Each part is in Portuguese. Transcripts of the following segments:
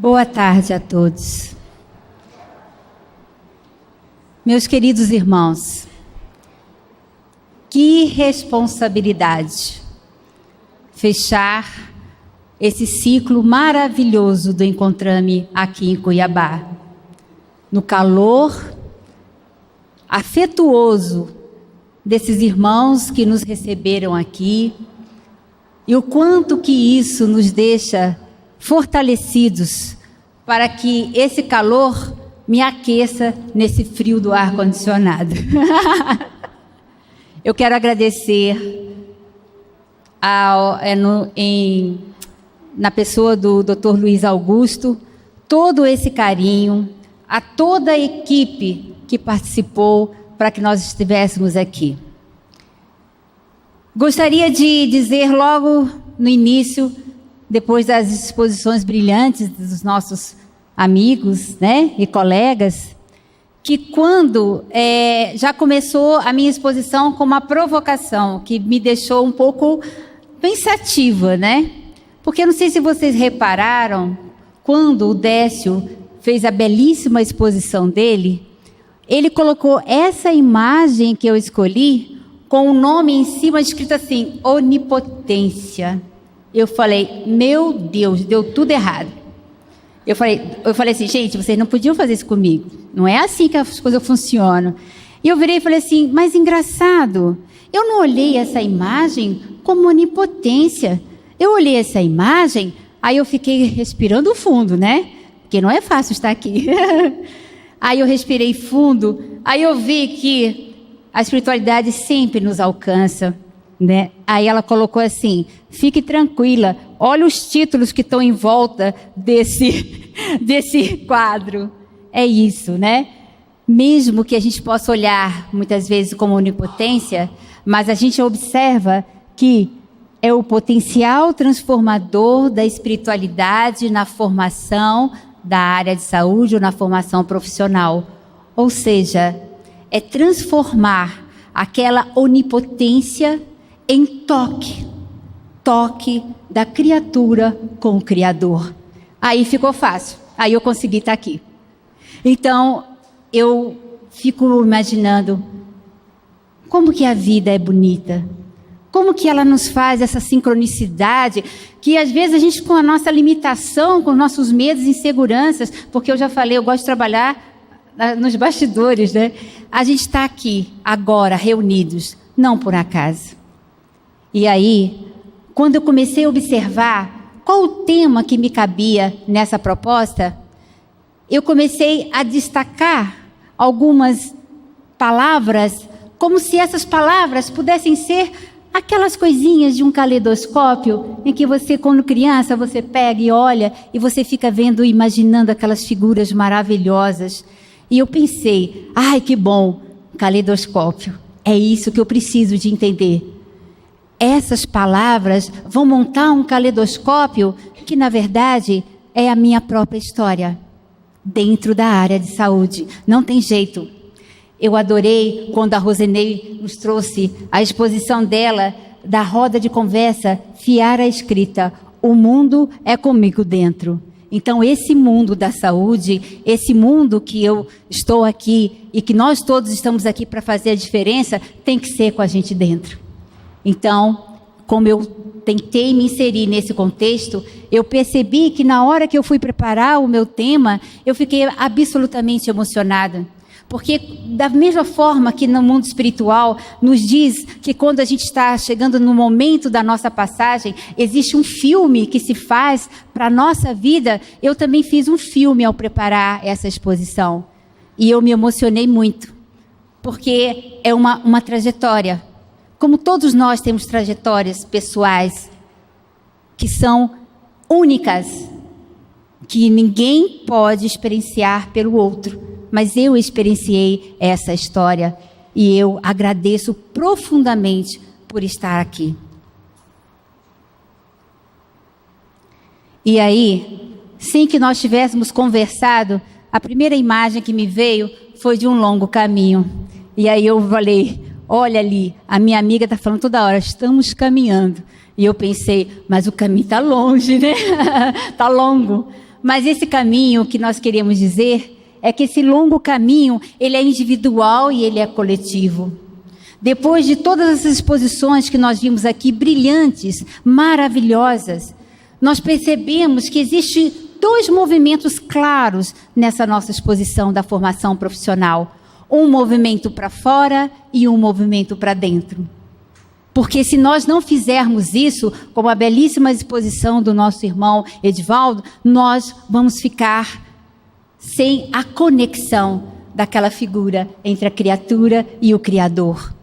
Boa tarde a todos. Meus queridos irmãos, que responsabilidade fechar esse ciclo maravilhoso do Encontrame aqui em Cuiabá, no calor afetuoso desses irmãos que nos receberam aqui, e o quanto que isso nos deixa fortalecidos para que esse calor me aqueça nesse frio do ar-condicionado. Eu quero agradecer na pessoa do Dr. Luiz Augusto, todo esse carinho, a toda a equipe que participou para que nós estivéssemos aqui. Gostaria de dizer logo no início, depois das exposições brilhantes dos nossos amigos, né, e colegas, que quando já começou a minha exposição com uma provocação que me deixou um pouco pensativa, né? Porque eu não sei se vocês repararam, quando o Décio fez a belíssima exposição dele, ele colocou essa imagem que eu escolhi com o nome em cima escrito assim, onipotência. Eu falei, meu Deus, deu tudo errado. Eu falei assim, gente, vocês não podiam fazer isso comigo. Não é assim que as coisas funcionam. E eu virei e falei assim, mas engraçado, eu não olhei essa imagem como onipotência. Eu olhei essa imagem, aí eu fiquei respirando fundo, né? Porque não é fácil estar aqui. Aí eu respirei fundo, aí eu vi que a espiritualidade sempre nos alcança, né? Aí ela colocou assim, fique tranquila, olha os títulos que estão em volta desse quadro. É isso, né? Mesmo que a gente possa olhar muitas vezes como onipotência, mas a gente observa que é o potencial transformador da espiritualidade na formação da área de saúde ou na formação profissional. Ou seja, é transformar aquela onipotência em toque da criatura com o Criador. Aí ficou fácil, aí eu consegui estar aqui. Então, eu fico imaginando como que a vida é bonita, como que ela nos faz essa sincronicidade, que às vezes a gente com a nossa limitação, com os nossos medos e inseguranças, porque eu já falei, eu gosto de trabalhar nos bastidores, né? A gente está aqui, agora, reunidos, não por acaso. E aí, quando eu comecei a observar qual o tema que me cabia nessa proposta, eu comecei a destacar algumas palavras, como se essas palavras pudessem ser aquelas coisinhas de um caleidoscópio, em que você, quando criança, você pega e olha, e você fica vendo, imaginando aquelas figuras maravilhosas. E eu pensei, ai que bom, caleidoscópio, é isso que eu preciso de entender. Essas palavras vão montar um caleidoscópio que, na verdade, é a minha própria história, dentro da área de saúde. Não tem jeito. Eu adorei quando a Rosenei nos trouxe a exposição dela, da roda de conversa, Fiara Escrita, o mundo é comigo dentro. Então, esse mundo da saúde, esse mundo que eu estou aqui e que nós todos estamos aqui para fazer a diferença, tem que ser com a gente dentro. Então, como eu tentei me inserir nesse contexto, eu percebi que na hora que eu fui preparar o meu tema, eu fiquei absolutamente emocionada. Porque da mesma forma que no mundo espiritual nos diz que quando a gente está chegando no momento da nossa passagem, existe um filme que se faz para a nossa vida, eu também fiz um filme ao preparar essa exposição. E eu me emocionei muito, porque é uma trajetória. Como todos nós temos trajetórias pessoais que são únicas, que ninguém pode experienciar pelo outro. Mas eu experienciei essa história e eu agradeço profundamente por estar aqui. E aí, sem que nós tivéssemos conversado, a primeira imagem que me veio foi de um longo caminho. E aí eu falei, olha ali, a minha amiga está falando toda hora, estamos caminhando. E eu pensei, mas o caminho está longe, né? Está longo. mas esse caminho que nós queremos dizer é que esse longo caminho, ele é individual e ele é coletivo. Depois de todas as exposições que nós vimos aqui, brilhantes, maravilhosas, nós percebemos que existem 2 movimentos claros nessa nossa exposição da formação profissional. Um movimento para fora e um movimento para dentro. Porque se nós não fizermos isso, como a belíssima exposição do nosso irmão Edivaldo, nós vamos ficar sem a conexão daquela figura entre a criatura e o Criador.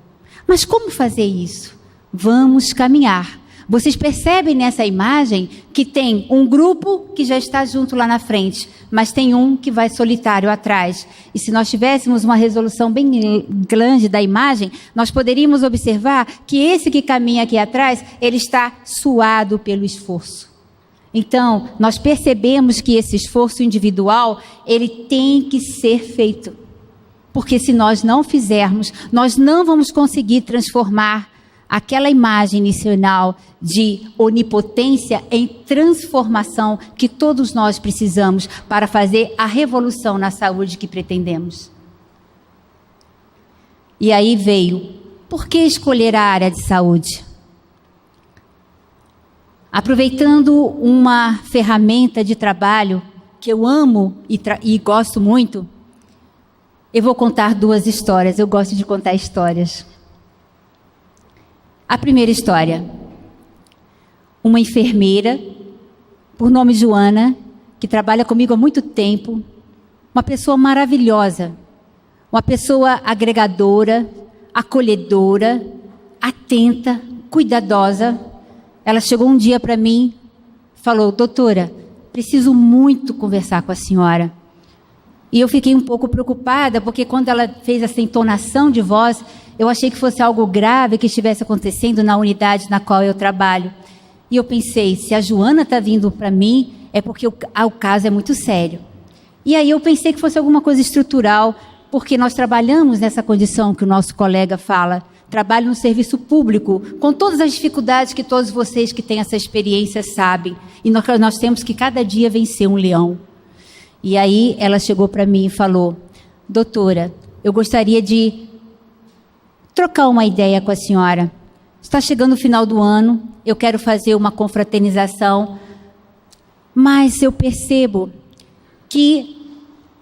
Mas como fazer isso? Vamos caminhar. Vocês percebem nessa imagem que tem um grupo que já está junto lá na frente, mas tem um que vai solitário atrás. E se nós tivéssemos uma resolução bem grande da imagem, nós poderíamos observar que esse que caminha aqui atrás, ele está suado pelo esforço. Então, nós percebemos que esse esforço individual, ele tem que ser feito. Porque se nós não fizermos, nós não vamos conseguir transformar aquela imagem inicial de onipotência em transformação que todos nós precisamos para fazer a revolução na saúde que pretendemos. E aí veio, por que escolher a área de saúde? Aproveitando uma ferramenta de trabalho que eu amo e gosto muito, eu vou contar 2 histórias. Eu gosto de contar histórias. A primeira história. Uma enfermeira, por nome Joana, que trabalha comigo há muito tempo, uma pessoa maravilhosa, uma pessoa agregadora, acolhedora, atenta, cuidadosa. Ela chegou um dia para mim, falou: doutora, preciso muito conversar com a senhora. E eu fiquei um pouco preocupada, porque quando ela fez essa entonação de voz, eu achei que fosse algo grave que estivesse acontecendo na unidade na qual eu trabalho. E eu pensei, se a Joana está vindo para mim, é porque o caso é muito sério. E aí eu pensei que fosse alguma coisa estrutural, porque nós trabalhamos nessa condição que o nosso colega fala, trabalho no serviço público, com todas as dificuldades que todos vocês que têm essa experiência sabem. E nós temos que cada dia vencer um leão. E aí ela chegou para mim e falou: doutora, eu gostaria de trocar uma ideia com a senhora. Está chegando o final do ano, eu quero fazer uma confraternização, mas eu percebo que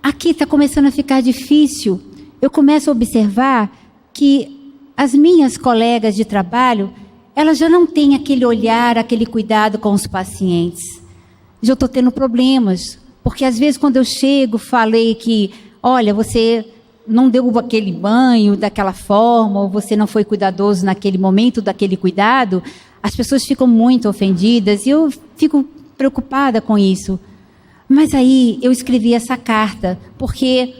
aqui está começando a ficar difícil. Eu começo a observar que as minhas colegas de trabalho, elas já não têm aquele olhar, aquele cuidado com os pacientes. Já estou tendo problemas, porque às vezes quando eu chego, falei que, olha, você não deu aquele banho daquela forma, ou você não foi cuidadoso naquele momento daquele cuidado, as pessoas ficam muito ofendidas e eu fico preocupada com isso. Mas aí eu escrevi essa carta, porque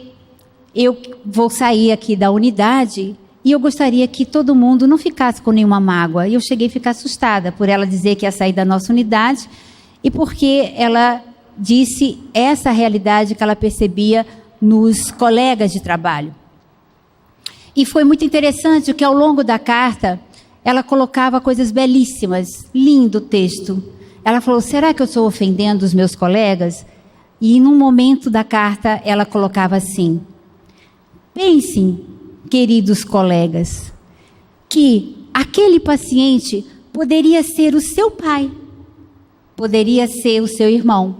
eu vou sair aqui da unidade e eu gostaria que todo mundo não ficasse com nenhuma mágoa. E eu cheguei a ficar assustada por ela dizer que ia sair da nossa unidade e porque ela disse essa realidade que ela percebia nos colegas de trabalho. E foi muito interessante que ao longo da carta ela colocava coisas belíssimas, lindo texto. Ela falou: será que eu estou ofendendo os meus colegas? E num momento da carta ela colocava assim: pensem, queridos colegas, que aquele paciente poderia ser o seu pai, poderia ser o seu irmão,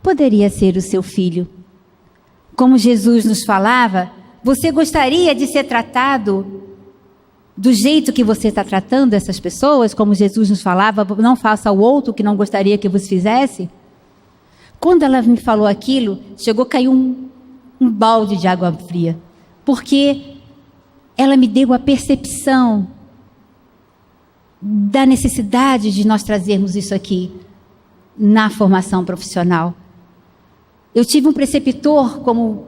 poderia ser o seu filho. Como Jesus nos falava, você gostaria de ser tratado do jeito que você está tratando essas pessoas? Como Jesus nos falava, não faça ao outro o que não gostaria que vos fizesse? Quando ela me falou aquilo, chegou a cair um balde de água fria, porque ela me deu a percepção da necessidade de nós trazermos isso aqui na formação profissional. Eu tive um preceptor, como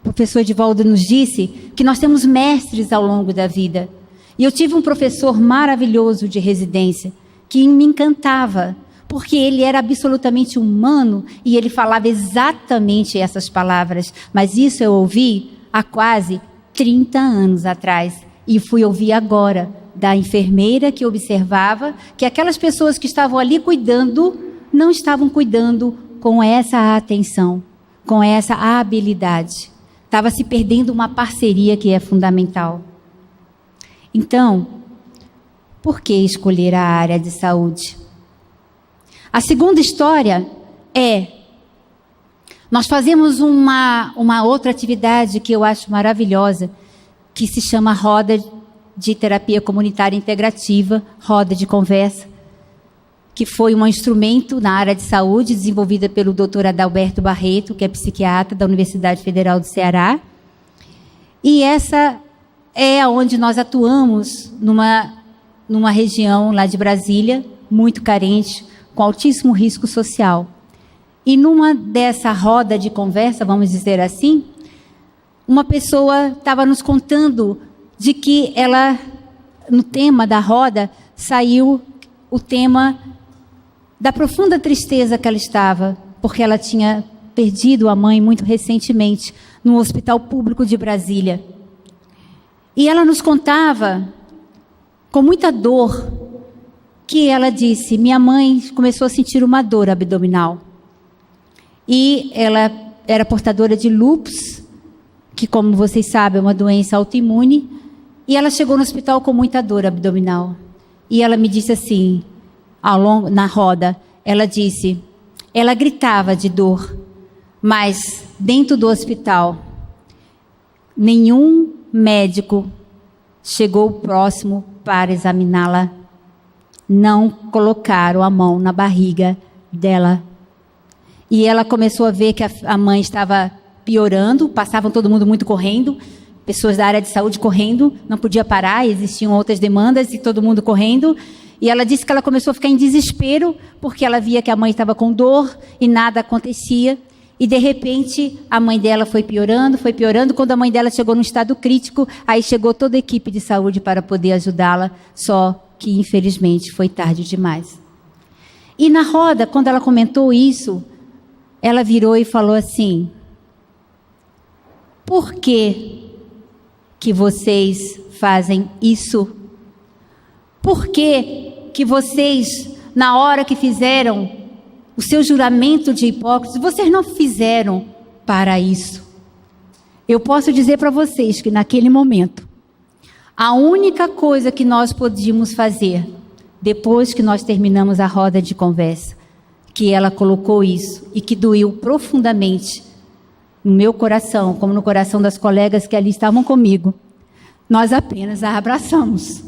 o professor Edivaldo nos disse, que nós temos mestres ao longo da vida. E eu tive um professor maravilhoso de residência, que me encantava, porque ele era absolutamente humano e ele falava exatamente essas palavras. Mas isso eu ouvi há quase 30 anos atrás. E fui ouvir agora da enfermeira que observava que aquelas pessoas que estavam ali cuidando, não estavam cuidando com essa atenção, com essa habilidade. Estava se perdendo uma parceria que é fundamental. Então, por que escolher a área de saúde? A segunda história nós fazemos uma outra atividade que eu acho maravilhosa, que se chama Roda de Terapia Comunitária Integrativa, Roda de Conversa, que foi um instrumento na área de saúde desenvolvida pelo Dr. Adalberto Barreto, que é psiquiatra da Universidade Federal do Ceará. E essa é onde nós atuamos numa região lá de Brasília, muito carente, com altíssimo risco social. E numa dessa roda de conversa, vamos dizer assim, uma pessoa estava nos contando de que ela, no tema da roda, saiu o tema da profunda tristeza que ela estava, porque ela tinha perdido a mãe muito recentemente, no hospital público de Brasília. E ela nos contava, com muita dor, que ela disse: minha mãe começou a sentir uma dor abdominal. E ela era portadora de lúpus, que, como vocês sabem, é uma doença autoimune, e ela chegou no hospital com muita dor abdominal. E ela me disse assim, na roda, ela disse, ela gritava de dor, mas dentro do hospital, nenhum médico chegou próximo para examiná-la. Não colocaram a mão na barriga dela. E ela começou a ver que a mãe estava piorando, passavam todo mundo muito correndo, pessoas da área de saúde correndo, não podia parar, existiam outras demandas e todo mundo correndo. E ela disse que ela começou a ficar em desespero, porque ela via que a mãe estava com dor e nada acontecia. E, de repente, a mãe dela foi piorando. Quando a mãe dela chegou num estado crítico, aí chegou toda a equipe de saúde para poder ajudá-la, só que, infelizmente, foi tarde demais. E na roda, quando ela comentou isso, ela virou e falou assim: por que vocês fazem isso? Por que vocês, na hora que fizeram o seu juramento de Hipócrates, vocês não fizeram para isso? Eu posso dizer para vocês que naquele momento, a única coisa que nós podíamos fazer, depois que nós terminamos a roda de conversa, que ela colocou isso e que doeu profundamente no meu coração, como no coração das colegas que ali estavam comigo, nós apenas a abraçamos.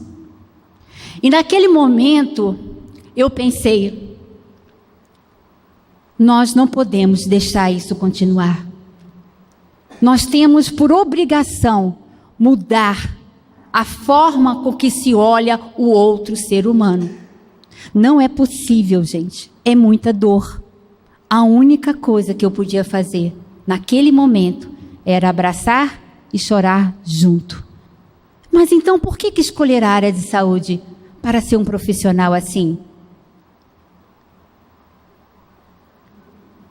E naquele momento, eu pensei, nós não podemos deixar isso continuar. Nós temos por obrigação mudar a forma com que se olha o outro ser humano. Não é possível, gente. É muita dor. A única coisa que eu podia fazer naquele momento era abraçar e chorar junto. Mas então por que escolher a área de saúde para ser um profissional assim?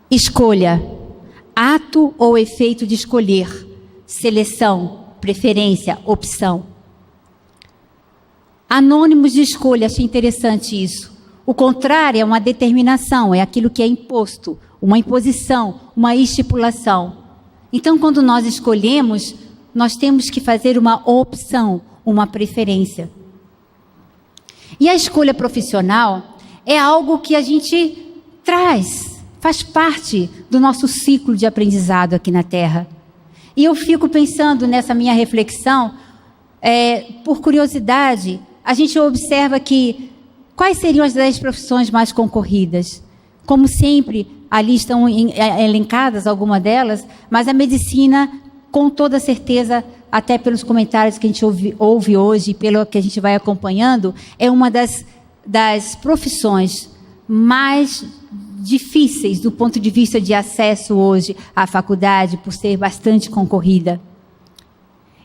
Escolha. Ato ou efeito de escolher. Seleção, preferência, opção. Anônimos de escolha, achei interessante isso. O contrário é uma determinação, é aquilo que é imposto, uma imposição, uma estipulação. Então, quando nós escolhemos, nós temos que fazer uma opção, uma preferência. E a escolha profissional é algo que a gente traz, faz parte do nosso ciclo de aprendizado aqui na Terra. E eu fico pensando nessa minha reflexão, por curiosidade, a gente observa que quais seriam as 10 profissões mais concorridas? Como sempre, ali estão elencadas algumas delas, mas a medicina, com toda certeza, até pelos comentários que a gente ouve hoje, pelo que a gente vai acompanhando, é uma das profissões mais difíceis do ponto de vista de acesso hoje à faculdade, por ser bastante concorrida.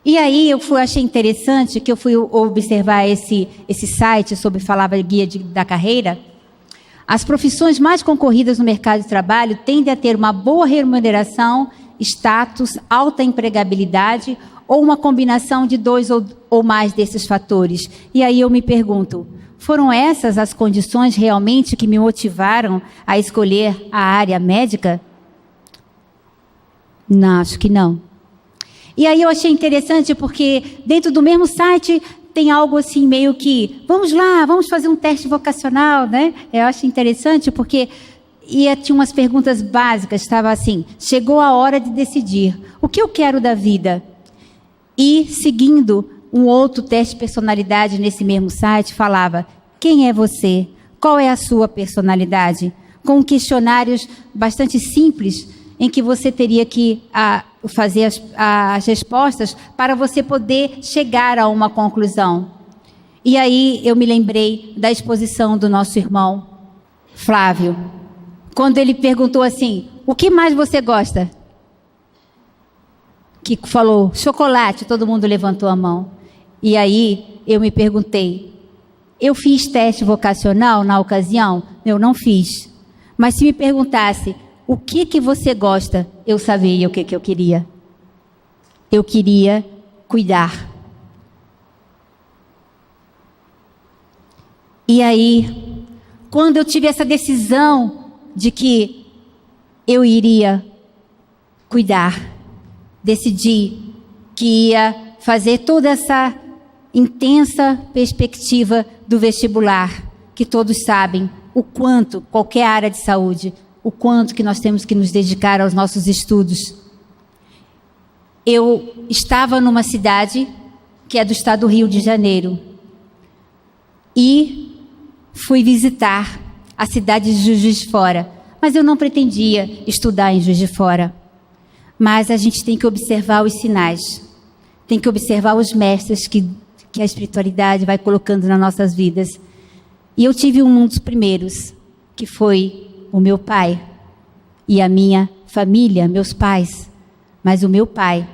E aí achei interessante que eu fui observar esse site sobre falava guia da carreira. As profissões mais concorridas no mercado de trabalho tendem a ter uma boa remuneração, status, alta empregabilidade ou uma combinação de 2 ou mais desses fatores. E aí eu me pergunto, Foram essas as condições realmente que me motivaram a escolher a área médica? Não, acho que não. E aí eu achei interessante porque dentro do mesmo site tem algo assim meio que, vamos lá, vamos fazer um teste vocacional, né? Eu acho interessante porque tinha umas perguntas básicas, estava assim, chegou a hora de decidir, o que eu quero da vida? E seguindo um outro teste de personalidade nesse mesmo site, falava, quem é você? Qual é a sua personalidade? Com questionários bastante simples, em que você teria que fazer as respostas para você poder chegar a uma conclusão. E aí eu me lembrei da exposição do nosso irmão Flávio, quando ele perguntou assim, o que mais você gosta? Que falou, chocolate, todo mundo levantou a mão. E aí eu me perguntei, eu fiz teste vocacional na ocasião? Eu não fiz. Mas se me perguntasse, o que você gosta? Eu sabia o que eu queria. Eu queria cuidar. E aí, quando eu tive essa decisão de que eu iria cuidar, decidi que ia fazer toda essa intensa perspectiva do vestibular, que todos sabem o quanto, qualquer área de saúde, o quanto que nós temos que nos dedicar aos nossos estudos. Eu estava numa cidade que é do estado do Rio de Janeiro e fui visitar a cidade de Juiz de Fora, mas eu não pretendia estudar em Juiz de Fora. Mas a gente tem que observar os sinais, tem que observar os mestres que a espiritualidade vai colocando nas nossas vidas. E eu tive um dos primeiros, que foi o meu pai e a minha família, meus pais, mas o meu pai.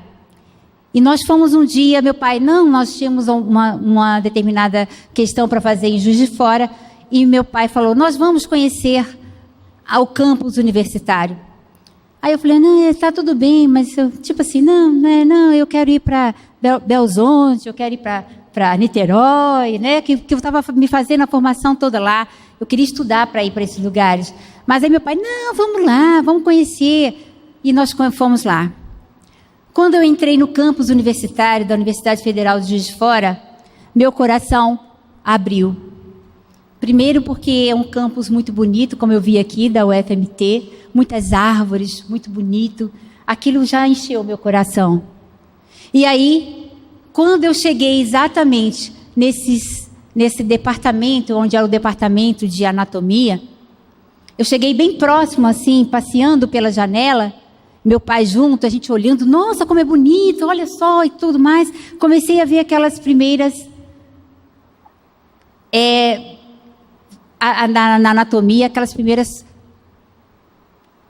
E nós fomos um dia, meu pai, nós tínhamos uma determinada questão para fazer em Juiz de Fora, e meu pai falou, nós vamos conhecer o campus universitário. Aí eu falei, não, está tudo bem, mas eu, tipo assim, não, eu quero ir para Belo Horizonte, eu quero ir para Niterói, né, que eu estava me fazendo a formação toda lá, eu queria estudar para ir para esses lugares. Mas aí meu pai, não, vamos lá, vamos conhecer. E nós fomos lá. Quando eu entrei no campus universitário da Universidade Federal de Juiz de Fora, meu coração abriu. Primeiro porque é um campus muito bonito, como eu vi aqui, da UFMT, muitas árvores, muito bonito. Aquilo já encheu meu coração. E aí, quando eu cheguei exatamente nesse departamento, onde era o departamento de anatomia, eu cheguei bem próximo, assim, passeando pela janela, meu pai junto, a gente olhando, nossa, como é bonito, olha só e tudo mais. Comecei a ver aquelas primeiras... na anatomia, aquelas primeiras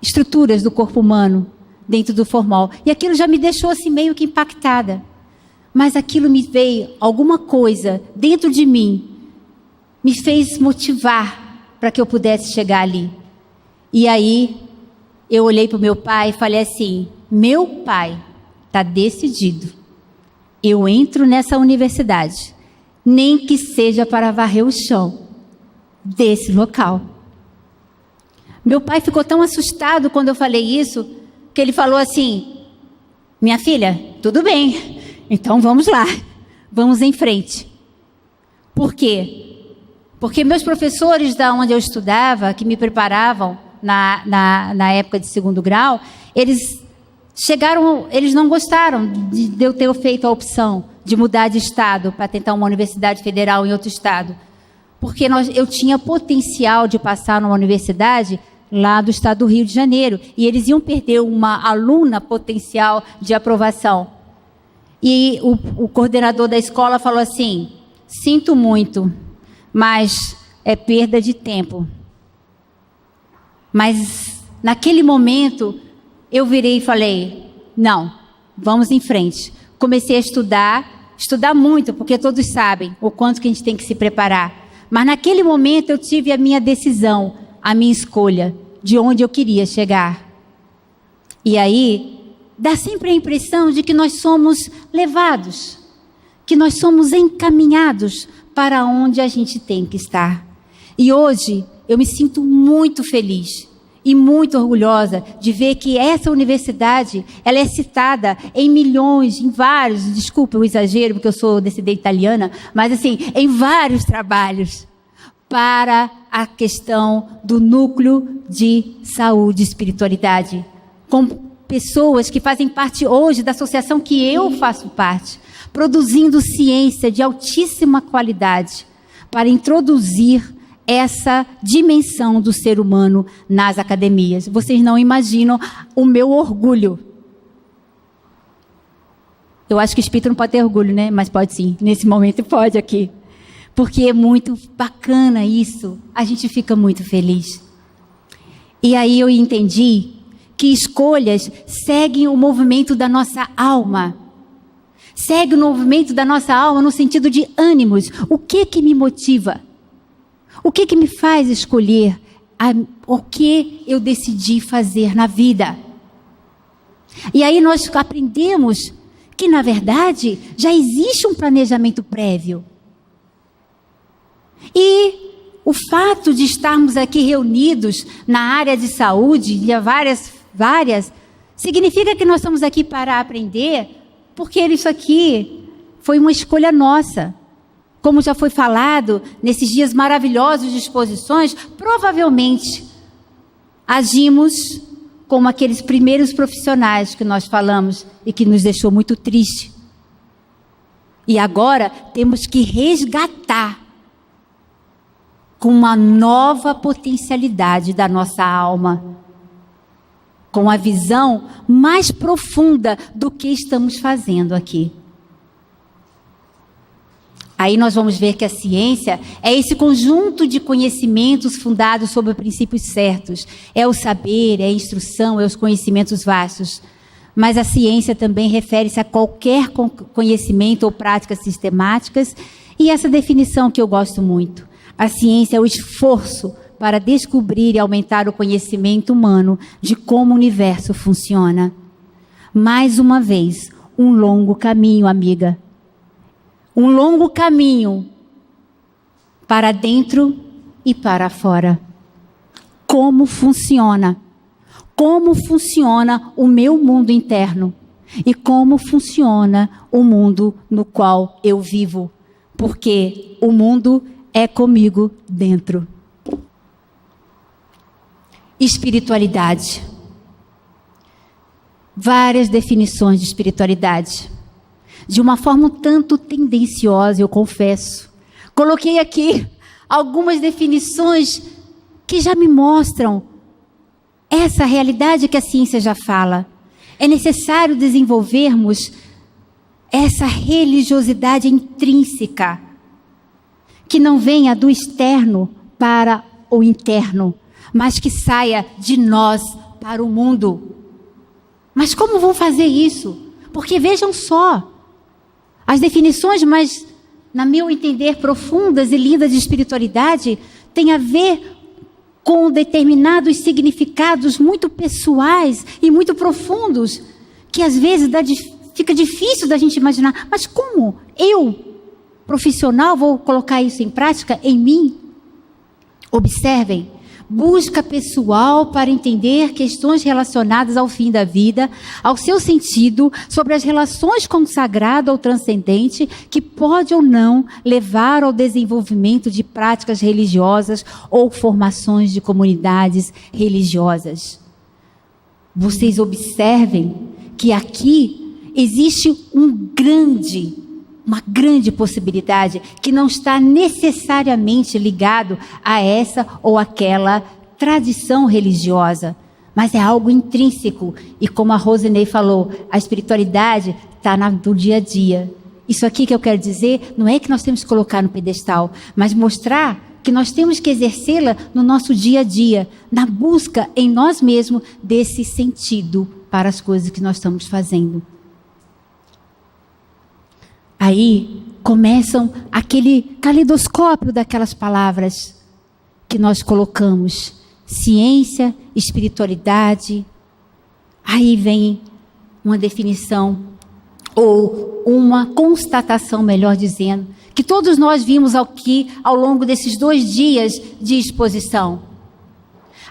estruturas do corpo humano dentro do formol. E aquilo já me deixou assim meio que impactada. Mas aquilo me veio, alguma coisa dentro de mim, me fez motivar para que eu pudesse chegar ali. E aí, eu olhei para o meu pai e falei assim, meu pai está decidido. Eu entro nessa universidade, nem que seja para varrer o chão desse local. Meu pai ficou tão assustado quando eu falei isso, que ele falou assim, minha filha, tudo bem, então vamos lá, vamos em frente. Por quê? Porque meus professores da onde eu estudava, que me preparavam na época de 2º grau, eles não gostaram de eu ter feito a opção de mudar de estado para tentar uma universidade federal em outro estado. Porque eu tinha potencial de passar numa universidade lá do estado do Rio de Janeiro. E eles iam perder uma aluna potencial de aprovação. E o coordenador da escola falou assim, sinto muito, mas é perda de tempo. Mas naquele momento eu virei e falei, não, vamos em frente. Comecei a estudar muito, porque todos sabem o quanto que a gente tem que se preparar. Mas naquele momento eu tive a minha decisão, a minha escolha, de onde eu queria chegar. E aí, dá sempre a impressão de que nós somos levados, que nós somos encaminhados para onde a gente tem que estar. E hoje eu me sinto muito feliz e muito orgulhosa de ver que essa universidade, ela é citada em milhões, em vários, desculpa o exagero, porque eu sou descendente italiana, mas assim, em vários trabalhos para a questão do núcleo de saúde e espiritualidade, com pessoas que fazem parte hoje da associação que eu faço parte, produzindo ciência de altíssima qualidade para introduzir essa dimensão do ser humano nas academias. Vocês não imaginam o meu orgulho. Eu acho que o espírito não pode ter orgulho, né? Mas pode sim. Nesse momento pode aqui. Porque é muito bacana isso. A gente fica muito feliz. E aí eu entendi que escolhas seguem o movimento da nossa alma. Segue o movimento da nossa alma no sentido de ânimos. O que me motiva? O que me faz escolher o que eu decidi fazer na vida? E aí nós aprendemos que, na verdade, já existe um planejamento prévio. E o fato de estarmos aqui reunidos na área de saúde, e várias, significa que nós estamos aqui para aprender, porque isso aqui foi uma escolha nossa. Como já foi falado nesses dias maravilhosos de exposições, provavelmente agimos como aqueles primeiros profissionais que nós falamos e que nos deixou muito triste. E agora temos que resgatar com uma nova potencialidade da nossa alma, com a visão mais profunda do que estamos fazendo aqui. Aí nós vamos ver que a ciência é esse conjunto de conhecimentos fundados sobre princípios certos. É o saber, é a instrução, é os conhecimentos vastos. Mas a ciência também refere-se a qualquer conhecimento ou práticas sistemáticas. E essa definição que eu gosto muito. A ciência é o esforço para descobrir e aumentar o conhecimento humano de como o universo funciona. Mais uma vez, um longo caminho, amiga. Um longo caminho para dentro e para fora. Como funciona? Como funciona o meu mundo interno? E como funciona o mundo no qual eu vivo? Porque o mundo é comigo dentro. Espiritualidade. Várias definições de espiritualidade. De uma forma um tanto tendenciosa, eu confesso. Coloquei aqui algumas definições que já me mostram essa realidade que a ciência já fala. É necessário desenvolvermos essa religiosidade intrínseca, que não venha do externo para o interno, mas que saia de nós para o mundo. Mas como vão fazer isso? Porque vejam só, as definições mais, na meu entender, profundas e lindas de espiritualidade têm a ver com determinados significados muito pessoais e muito profundos, que às vezes fica difícil da gente imaginar. Mas como eu, profissional, vou colocar isso em prática em mim? Observem. Busca pessoal para entender questões relacionadas ao fim da vida, ao seu sentido, sobre as relações com o sagrado ou transcendente, que pode ou não levar ao desenvolvimento de práticas religiosas ou formações de comunidades religiosas. Vocês observem que aqui existe uma grande possibilidade que não está necessariamente ligado a essa ou aquela tradição religiosa, mas é algo intrínseco. E como a Rosinei falou, a espiritualidade está no dia a dia. Isso aqui que eu quero dizer não é que nós temos que colocar no pedestal, mas mostrar que nós temos que exercê-la no nosso dia a dia, na busca em nós mesmos desse sentido para as coisas que nós estamos fazendo. Aí começam aquele caleidoscópio daquelas palavras que nós colocamos. Ciência, espiritualidade. Aí vem uma definição ou uma constatação, melhor dizendo, que todos nós vimos aqui ao longo desses 2 dias de exposição.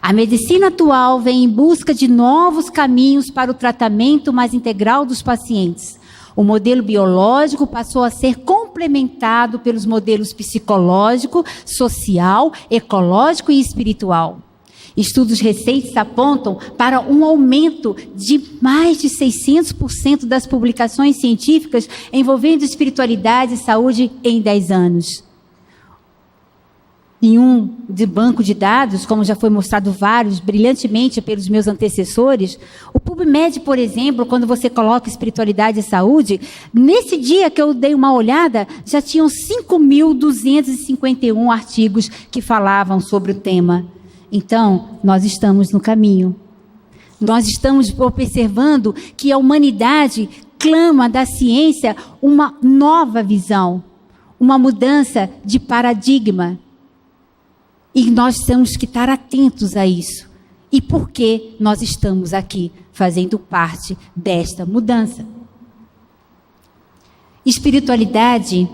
A medicina atual vem em busca de novos caminhos para o tratamento mais integral dos pacientes. O modelo biológico passou a ser complementado pelos modelos psicológico, social, ecológico e espiritual. Estudos recentes apontam para um aumento de mais de 600% das publicações científicas envolvendo espiritualidade e saúde em 10 anos. Em um de banco de dados, como já foi mostrado vários, brilhantemente pelos meus antecessores, o PubMed, por exemplo, quando você coloca espiritualidade e saúde, nesse dia que eu dei uma olhada, já tinham 5.251 artigos que falavam sobre o tema. Então, nós estamos no caminho. Nós estamos observando que a humanidade clama da ciência uma nova visão, uma mudança de paradigma. E nós temos que estar atentos a isso. E por que nós estamos aqui fazendo parte desta mudança? Espiritualidade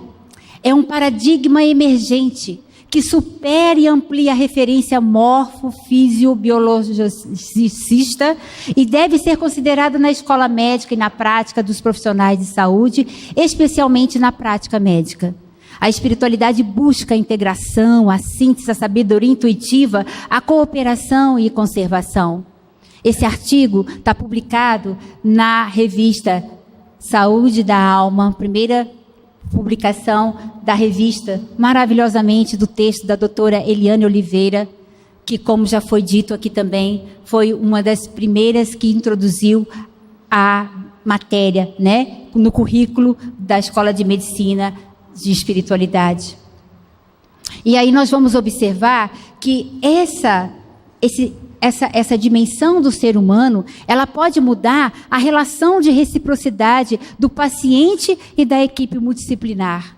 é um paradigma emergente que supera e amplia a referência morfo-fisiobiologicista e deve ser considerado na escola médica e na prática dos profissionais de saúde, especialmente na prática médica. A espiritualidade busca a integração, a síntese, a sabedoria intuitiva, a cooperação e conservação. Esse artigo está publicado na revista Saúde da Alma, primeira publicação da revista, maravilhosamente, do texto da doutora Eliane Oliveira, que, como já foi dito aqui também, foi uma das primeiras que introduziu a matéria, né, no currículo da Escola de Medicina de Espiritualidade. E aí nós vamos observar que essa dimensão do ser humano, ela pode mudar a relação de reciprocidade do paciente e da equipe multidisciplinar.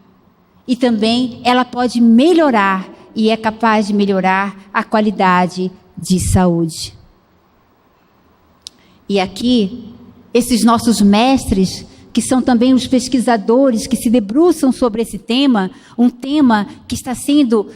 E também ela pode melhorar, e é capaz de melhorar, a qualidade de saúde. E aqui, esses nossos mestres, que são também os pesquisadores que se debruçam sobre esse tema, um tema que está sendo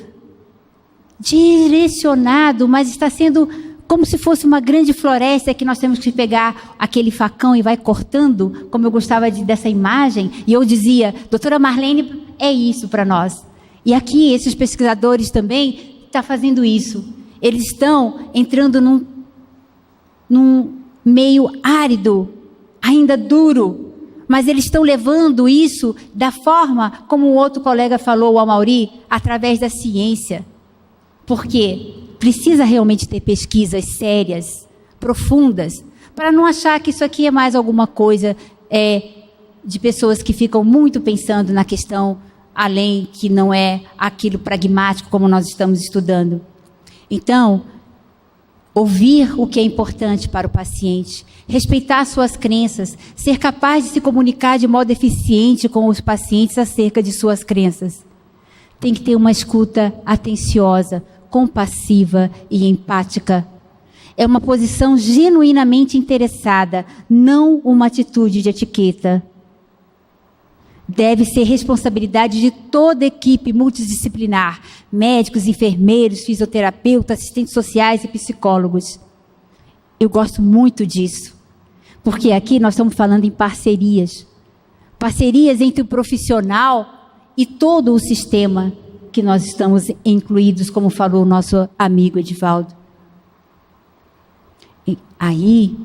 direcionado, mas está sendo como se fosse uma grande floresta que nós temos que pegar aquele facão e vai cortando, como eu gostava dessa imagem, e eu dizia, doutora Marlene, é isso para nós. E aqui, esses pesquisadores também estão fazendo isso. Eles estão entrando num meio árido, ainda duro, mas eles estão levando isso da forma, como o outro colega falou, o Amauri, através da ciência. Por quê? Precisa realmente ter pesquisas sérias, profundas, para não achar que isso aqui é mais alguma coisa de pessoas que ficam muito pensando na questão além, que não é aquilo pragmático como nós estamos estudando. Então, ouvir o que é importante para o paciente, respeitar suas crenças, ser capaz de se comunicar de modo eficiente com os pacientes acerca de suas crenças. Tem que ter uma escuta atenciosa, compassiva e empática. É uma posição genuinamente interessada, não uma atitude de etiqueta. Deve ser responsabilidade de toda a equipe multidisciplinar, médicos, enfermeiros, fisioterapeutas, assistentes sociais e psicólogos. Eu gosto muito disso, porque aqui nós estamos falando em parcerias. Parcerias entre o profissional e todo o sistema que nós estamos incluídos, como falou o nosso amigo Edivaldo. E aí,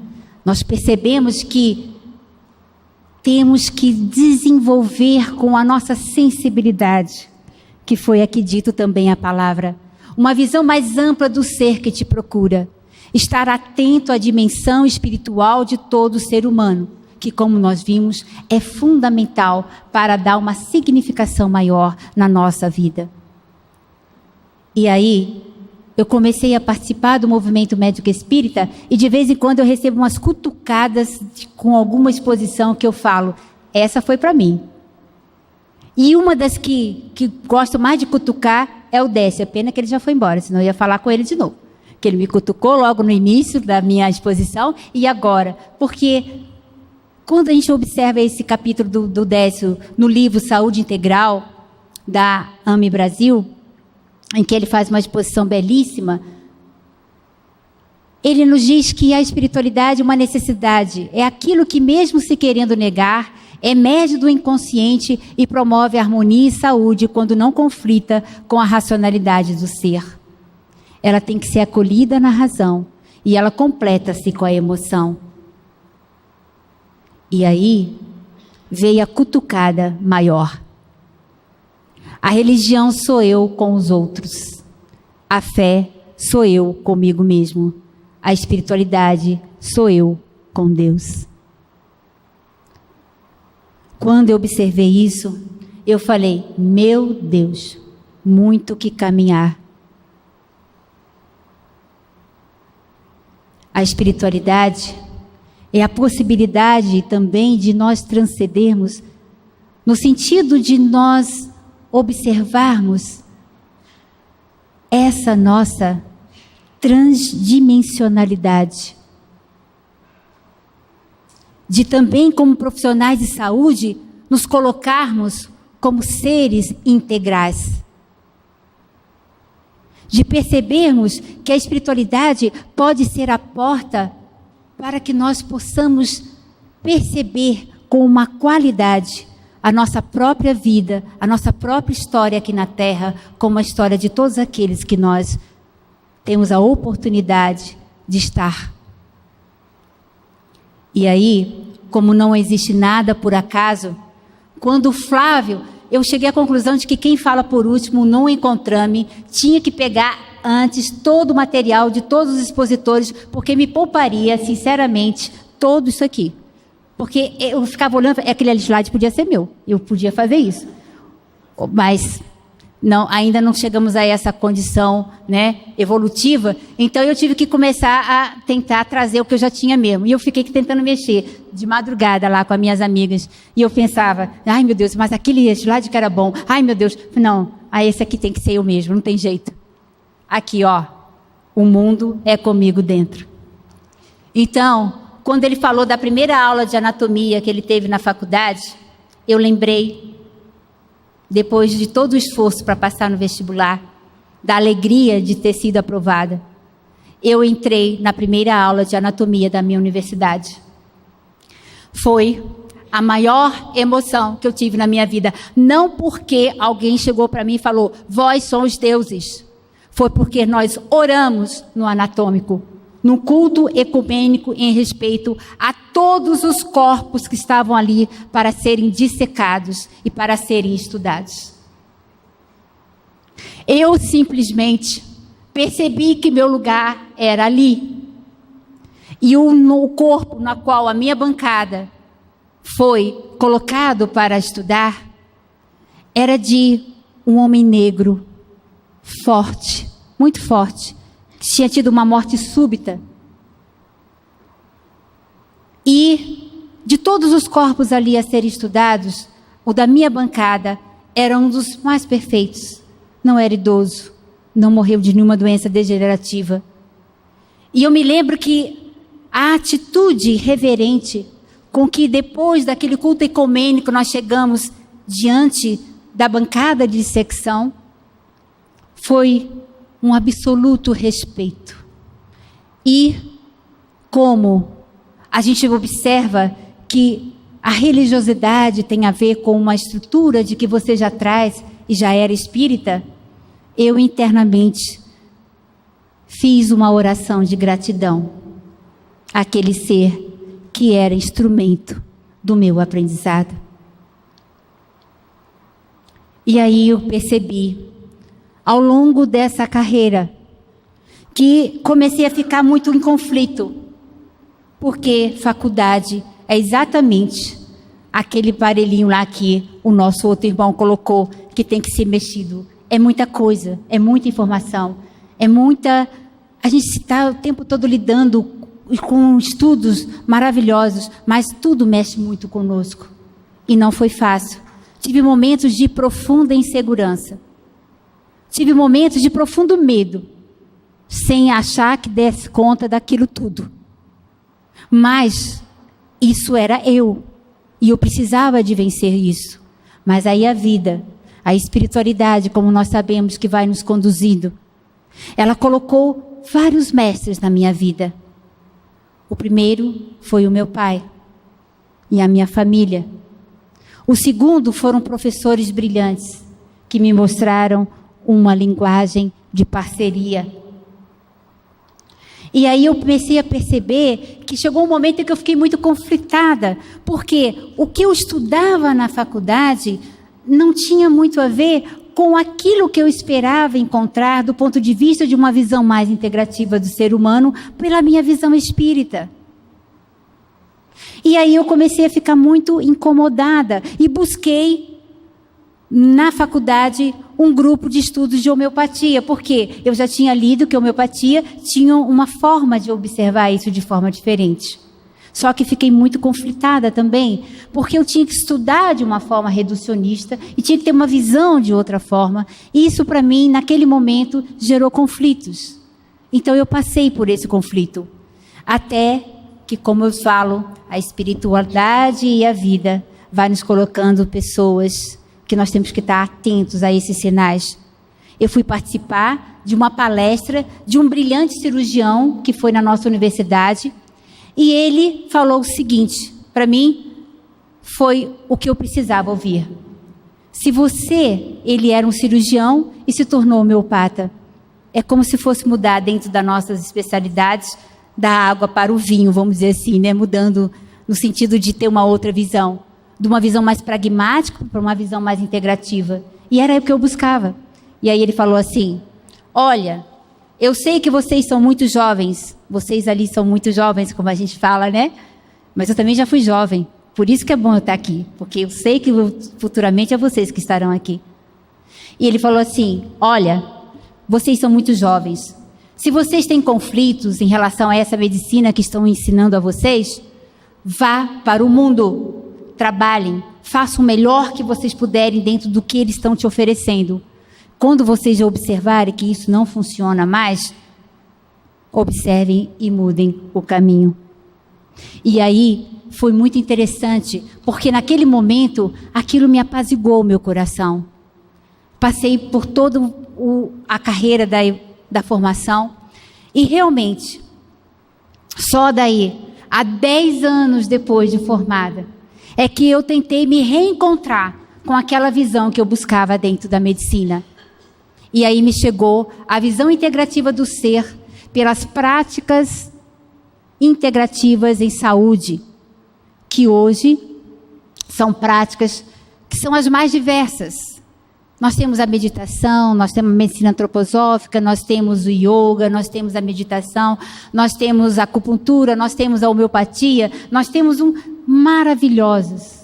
nós percebemos que temos que desenvolver com a nossa sensibilidade, que foi aqui dito também a palavra, uma visão mais ampla do ser que te procura, estar atento à dimensão espiritual de todo ser humano, que, como nós vimos, é fundamental para dar uma significação maior na nossa vida. E aí, eu comecei a participar do movimento médico espírita e de vez em quando eu recebo umas cutucadas com alguma exposição que eu falo, essa foi para mim. E uma das que gosto mais de cutucar é o Décio, a pena que ele já foi embora, senão eu ia falar com ele de novo. Que ele me cutucou logo no início da minha exposição e agora, porque Quando a gente observa esse capítulo do Décio no livro Saúde Integral, da AME Brasil, em que ele faz uma exposição belíssima, ele nos diz que a espiritualidade é uma necessidade, é aquilo que, mesmo se querendo negar, emerge do inconsciente e promove harmonia e saúde quando não conflita com a racionalidade do ser. Ela tem que ser acolhida na razão e ela completa-se com a emoção. E aí veio a cutucada maior. A religião sou eu com os outros. A fé sou eu comigo mesmo. A espiritualidade sou eu com Deus. Quando eu observei isso, eu falei, meu Deus, muito que caminhar. A espiritualidade é a possibilidade também de nós transcendermos, no sentido de nós observarmos essa nossa transdimensionalidade. De também, como profissionais de saúde, nos colocarmos como seres integrais. De percebermos que a espiritualidade pode ser a porta para que nós possamos perceber com uma qualidade a nossa própria vida, a nossa própria história aqui na Terra, como a história de todos aqueles que nós temos a oportunidade de estar. E aí, como não existe nada por acaso, quando o Flávio, eu cheguei à conclusão de que quem fala por último, no Encontrame, tinha que pegar antes todo o material de todos os expositores, porque me pouparia, sinceramente, todo isso aqui. Porque eu ficava olhando, aquele slide podia ser meu, eu podia fazer isso. Mas não, ainda não chegamos a essa condição, né, evolutiva, então eu tive que começar a tentar trazer o que eu já tinha mesmo. E eu fiquei tentando mexer de madrugada lá com as minhas amigas. E eu pensava, ai meu Deus, mas aquele slide que era bom, ai meu Deus, não, esse aqui tem que ser eu mesmo, não tem jeito. Aqui, ó, o mundo é comigo dentro. Então, quando ele falou da primeira aula de anatomia que ele teve na faculdade, eu lembrei, depois de todo o esforço para passar no vestibular, da alegria de ter sido aprovada. Eu entrei na primeira aula de anatomia da minha universidade. Foi a maior emoção que eu tive na minha vida. Não porque alguém chegou para mim e falou, vós sois os deuses. Foi porque nós oramos no anatômico, num culto ecumênico em respeito a todos os corpos que estavam ali para serem dissecados e para serem estudados. Eu simplesmente percebi que meu lugar era ali. E o corpo na qual a minha bancada foi colocado para estudar era de um homem negro, forte, muito forte, que tinha tido uma morte súbita. E de todos os corpos ali a serem estudados, o da minha bancada era um dos mais perfeitos. Não era idoso, não morreu de nenhuma doença degenerativa. E eu me lembro que a atitude reverente com que depois daquele culto ecumênico nós chegamos diante da bancada de dissecção foi um absoluto respeito. E como a gente observa que a religiosidade tem a ver com uma estrutura de que você já traz e já era espírita, eu internamente fiz uma oração de gratidão àquele ser que era instrumento do meu aprendizado. E aí eu percebi, ao longo dessa carreira, que comecei a ficar muito em conflito, porque faculdade é exatamente aquele aparelhinho lá que o nosso outro irmão colocou, que tem que ser mexido. É muita coisa, é muita informação, é muita... A gente está o tempo todo lidando com estudos maravilhosos, mas tudo mexe muito conosco. E não foi fácil. Tive momentos de profunda insegurança. Tive momentos de profundo medo, sem achar que desse conta daquilo tudo. Mas isso era eu. E eu precisava de vencer isso. Mas aí a vida, a espiritualidade, como nós sabemos que vai nos conduzindo, ela colocou vários mestres na minha vida. O primeiro foi o meu pai e a minha família. O segundo foram professores brilhantes que me mostraram uma linguagem de parceria. E aí eu comecei a perceber que chegou um momento em que eu fiquei muito conflitada, porque o que eu estudava na faculdade não tinha muito a ver com aquilo que eu esperava encontrar do ponto de vista de uma visão mais integrativa do ser humano pela minha visão espírita. E aí eu comecei a ficar muito incomodada e busquei na faculdade um grupo de estudos de homeopatia, porque eu já tinha lido que a homeopatia tinha uma forma de observar isso de forma diferente. Só que fiquei muito conflitada também, porque eu tinha que estudar de uma forma reducionista e tinha que ter uma visão de outra forma. E isso, para mim, naquele momento, gerou conflitos. Então, eu passei por esse conflito. Até que, como eu falo, a espiritualidade e a vida vai nos colocando pessoas que nós temos que estar atentos a esses sinais. Eu fui participar de uma palestra de um brilhante cirurgião que foi na nossa universidade, e ele falou o seguinte, para mim, foi o que eu precisava ouvir. Se ele era um cirurgião e se tornou homeopata, é como se fosse mudar dentro das nossas especialidades, da água para o vinho, vamos dizer assim, né? Mudando no sentido de ter uma outra visão, de uma visão mais pragmática para uma visão mais integrativa. E era o que eu buscava. E aí ele falou assim, olha, eu sei que vocês são muito jovens, vocês ali são muito jovens, como a gente fala, né? Mas eu também já fui jovem, por isso que é bom eu estar aqui, porque eu sei que futuramente é vocês que estarão aqui. E ele falou assim, olha, vocês são muito jovens, se vocês têm conflitos em relação a essa medicina que estão ensinando a vocês, vá para o mundo, trabalhem, façam o melhor que vocês puderem dentro do que eles estão te oferecendo. Quando vocês observarem que isso não funciona mais, observem e mudem o caminho. E aí foi muito interessante, porque naquele momento aquilo me apaziguou o meu coração. Passei por toda a carreira da formação e realmente, só daí, há 10 anos depois de formada, é que eu tentei me reencontrar com aquela visão que eu buscava dentro da medicina. E aí me chegou a visão integrativa do ser pelas práticas integrativas em saúde, que hoje são práticas que são as mais diversas. Nós temos a meditação, nós temos a medicina antroposófica, nós temos o yoga, nós temos a meditação, nós temos a acupuntura, nós temos a homeopatia, nós temos maravilhosos.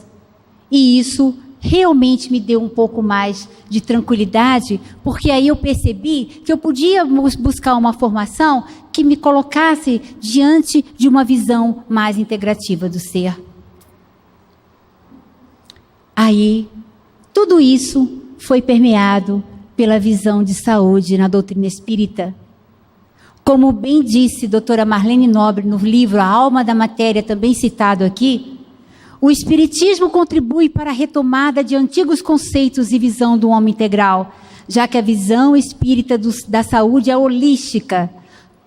E isso realmente me deu um pouco mais de tranquilidade, porque aí eu percebi que eu podia buscar uma formação que me colocasse diante de uma visão mais integrativa do ser. Aí, tudo isso foi permeado pela visão de saúde na doutrina espírita. Como bem disse a doutora Marlene Nobre no livro A Alma da Matéria, também citado aqui, o Espiritismo contribui para a retomada de antigos conceitos e visão do homem integral, já que a visão espírita da saúde é holística.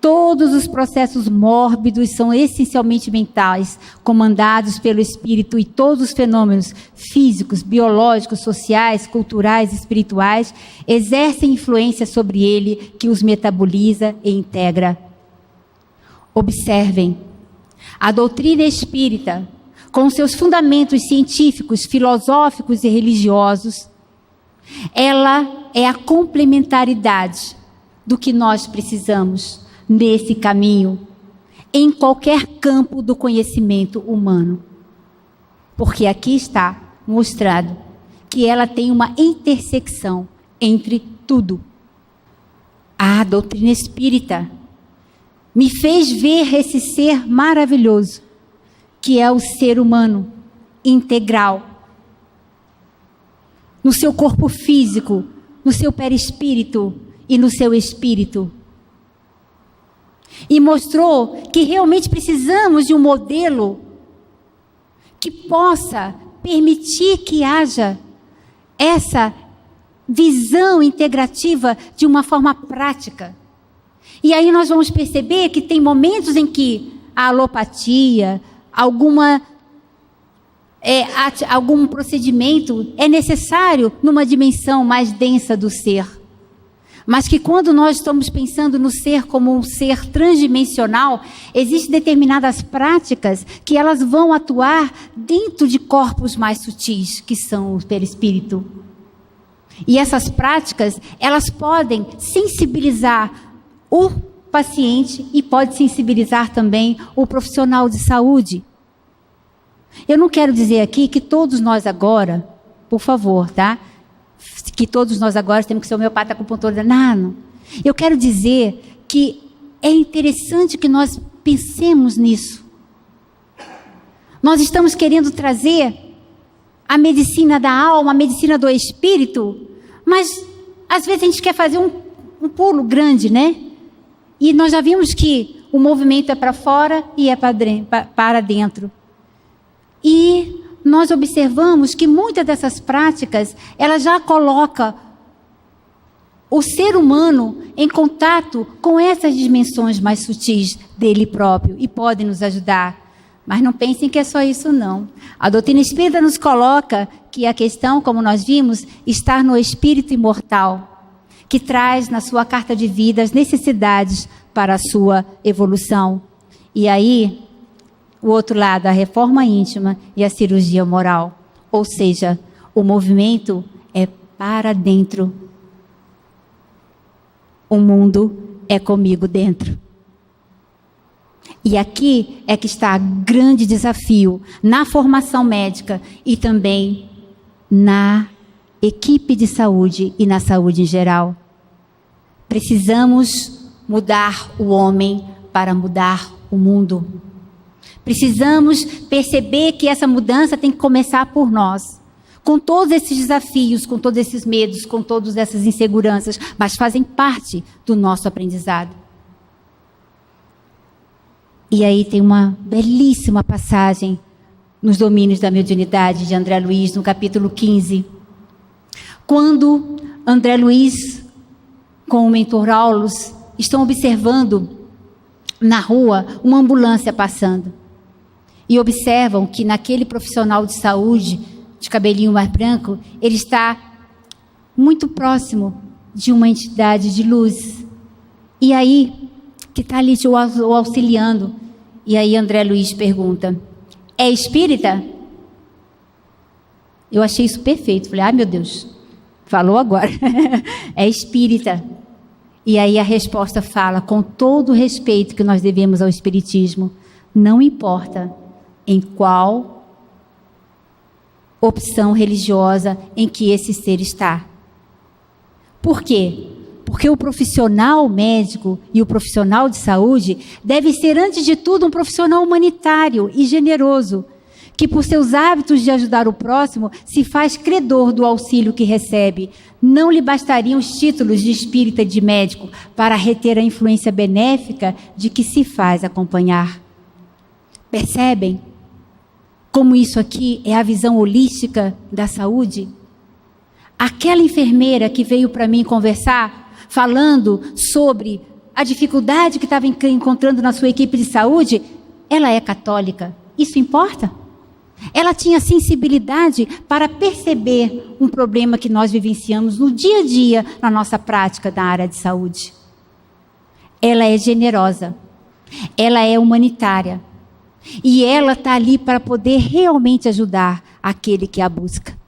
Todos os processos mórbidos são essencialmente mentais, comandados pelo espírito, e todos os fenômenos físicos, biológicos, sociais, culturais, espirituais, exercem influência sobre ele, que os metaboliza e integra. Observem, a doutrina espírita, com seus fundamentos científicos, filosóficos e religiosos, ela é a complementaridade do que nós precisamos nesse caminho, em qualquer campo do conhecimento humano. Porque aqui está mostrado que ela tem uma intersecção entre tudo. A doutrina espírita me fez ver esse ser maravilhoso, que é o ser humano integral, no seu corpo físico, no seu perispírito e no seu espírito. E mostrou que realmente precisamos de um modelo que possa permitir que haja essa visão integrativa de uma forma prática. E aí nós vamos perceber que tem momentos em que a alopatia, algum procedimento é necessário numa dimensão mais densa do ser. Mas que quando nós estamos pensando no ser como um ser transdimensional, existem determinadas práticas que elas vão atuar dentro de corpos mais sutis, que são o perispírito. E essas práticas, elas podem sensibilizar o paciente e pode sensibilizar também o profissional de saúde. Eu não quero dizer aqui que todos nós agora, por favor, tá? Que todos nós agora temos que ser homeopata, acupuntor. Não. Eu quero dizer que é interessante que nós pensemos nisso. Nós estamos querendo trazer a medicina da alma, a medicina do espírito, mas às vezes a gente quer fazer um pulo grande, né? E nós já vimos que o movimento é para fora e é para dentro. E nós observamos que muitas dessas práticas, ela já coloca o ser humano em contato com essas dimensões mais sutis dele próprio e podem nos ajudar. Mas não pensem que é só isso, não. A doutrina espírita nos coloca que a questão, como nós vimos, está no espírito imortal, que traz na sua carta de vida as necessidades para a sua evolução. E aí, o outro lado, a reforma íntima e a cirurgia moral. Ou seja, o movimento é para dentro. O mundo é comigo dentro. E aqui é que está o grande desafio na formação médica e também na equipe de saúde e na saúde em geral. Precisamos mudar o homem para mudar o mundo. Precisamos perceber que essa mudança tem que começar por nós. Com todos esses desafios, com todos esses medos, com todas essas inseguranças, mas fazem parte do nosso aprendizado. E aí tem uma belíssima passagem nos domínios da mediunidade de André Luiz, no capítulo 15. Quando André Luiz, com o mentor Aulus, estão observando na rua uma ambulância passando. E observam que naquele profissional de saúde, de cabelinho mais branco, ele está muito próximo de uma entidade de luz. E aí, que está ali o auxiliando. E aí André Luiz pergunta, é espírita? Eu achei isso perfeito. Falei, meu Deus, falou agora. É espírita. E aí a resposta fala, com todo o respeito que nós devemos ao espiritismo, não importa em qual opção religiosa em que esse ser está. Por quê? Porque o profissional médico e o profissional de saúde deve ser, antes de tudo, um profissional humanitário e generoso, que por seus hábitos de ajudar o próximo, se faz credor do auxílio que recebe. Não lhe bastariam os títulos de espírita e de médico para reter a influência benéfica de que se faz acompanhar. Percebem como isso aqui é a visão holística da saúde? Aquela enfermeira que veio para mim conversar, falando sobre a dificuldade que estava encontrando na sua equipe de saúde, ela é católica. Isso importa? Ela tinha sensibilidade para perceber um problema que nós vivenciamos no dia a dia, na nossa prática da área de saúde. Ela é generosa, ela é humanitária, e ela está ali para poder realmente ajudar aquele que a busca.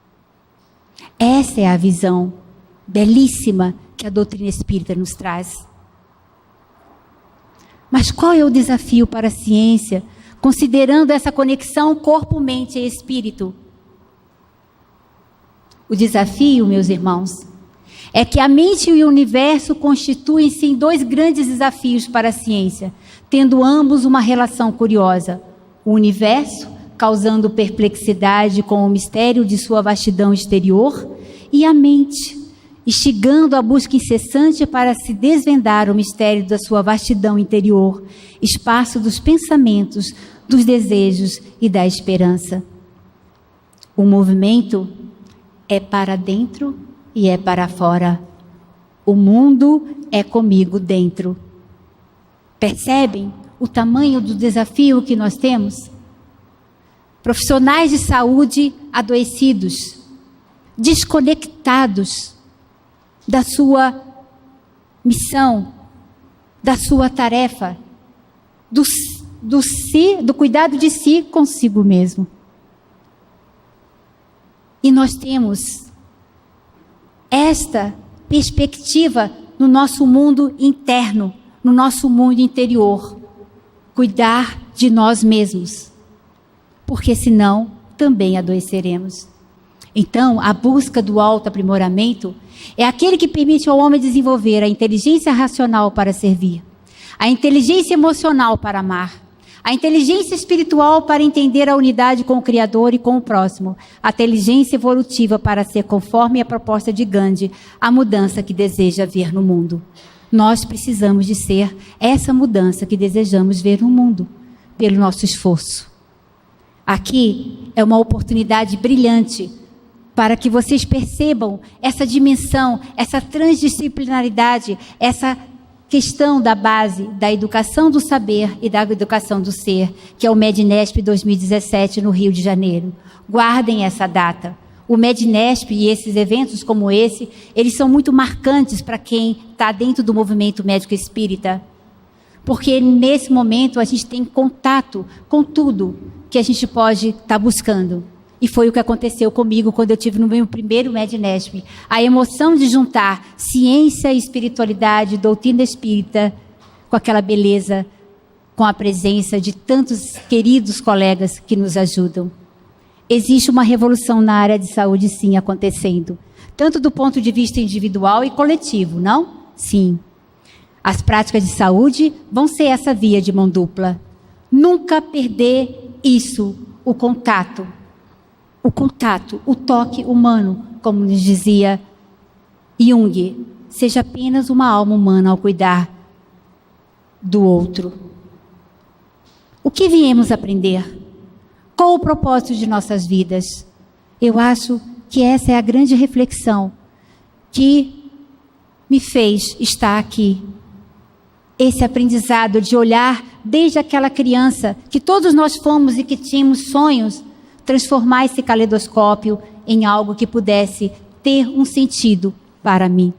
Essa é a visão belíssima que a doutrina espírita nos traz. Mas qual é o desafio para a ciência, considerando essa conexão corpo, mente e espírito? O desafio, meus irmãos, é que a mente e o universo constituem-se em dois grandes desafios para a ciência, tendo ambos uma relação curiosa. O universo, causando perplexidade com o mistério de sua vastidão exterior, e a mente, instigando a busca incessante para se desvendar o mistério da sua vastidão interior, espaço dos pensamentos, dos desejos e da esperança. O movimento é para dentro e é para fora. O mundo é comigo dentro. Percebem o tamanho do desafio que nós temos? Profissionais de saúde adoecidos, desconectados da sua missão, da sua tarefa, do cuidado de si consigo mesmo. E nós temos esta perspectiva no nosso mundo interno, no nosso mundo interior. Cuidar de nós mesmos, porque senão também adoeceremos. Então, a busca do autoaprimoramento é aquele que permite ao homem desenvolver a inteligência racional para servir, a inteligência emocional para amar, a inteligência espiritual para entender a unidade com o Criador e com o próximo, a inteligência evolutiva para ser conforme a proposta de Gandhi, a mudança que deseja ver no mundo. Nós precisamos de ser essa mudança que desejamos ver no mundo, pelo nosso esforço. Aqui é uma oportunidade brilhante para que vocês percebam essa dimensão, essa transdisciplinaridade, essa questão da base da educação do saber e da educação do ser, que é o MEDNESP 2017 no Rio de Janeiro. Guardem essa data. O MEDNESP e esses eventos como esse, eles são muito marcantes para quem está dentro do movimento médico espírita, porque nesse momento a gente tem contato com tudo que a gente pode estar buscando. E foi o que aconteceu comigo quando eu tive no meu primeiro MEDNESP. A emoção de juntar ciência e espiritualidade, doutrina espírita, com aquela beleza, com a presença de tantos queridos colegas que nos ajudam. Existe uma revolução na área de saúde, sim, acontecendo. Tanto do ponto de vista individual e coletivo, não? Sim. As práticas de saúde vão ser essa via de mão dupla. Nunca perder isso, o contato, o toque humano, como nos dizia Jung. Seja apenas uma alma humana ao cuidar do outro. O que viemos aprender? Qual o propósito de nossas vidas? Eu acho que essa é a grande reflexão que me fez estar aqui. Esse aprendizado de olhar desde aquela criança, que todos nós fomos e que tínhamos sonhos, transformar esse caleidoscópio em algo que pudesse ter um sentido para mim.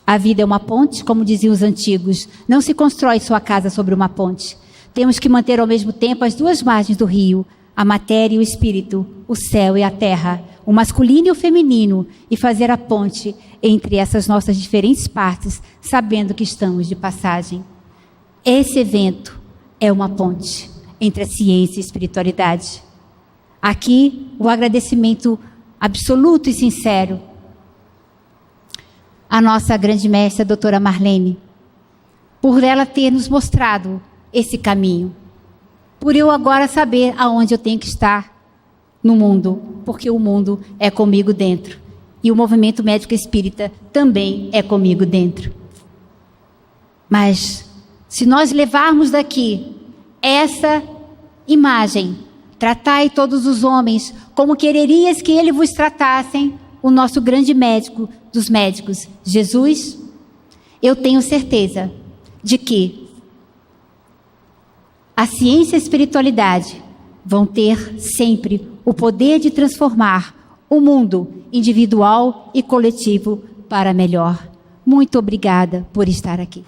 A vida é uma ponte, como diziam os antigos. Não se constrói sua casa sobre uma ponte. Temos que manter ao mesmo tempo as duas margens do rio, a matéria e o espírito, o céu e a terra, o masculino e o feminino, e fazer a ponte entre essas nossas diferentes partes, sabendo que estamos de passagem. Esse evento é uma ponte entre a ciência e a espiritualidade. Aqui, o agradecimento absoluto e sincero à nossa grande mestra, a doutora Marlene, por ela ter nos mostrado esse caminho. Por eu agora saber aonde eu tenho que estar no mundo, porque o mundo é comigo dentro. E o movimento médico espírita também é comigo dentro. Mas, se nós levarmos daqui essa imagem, tratai todos os homens como quererias que ele vos tratassem, o nosso grande médico dos médicos, Jesus, eu tenho certeza de que a ciência e a espiritualidade vão ter sempre o poder de transformar o mundo individual e coletivo para melhor. Muito obrigada por estar aqui.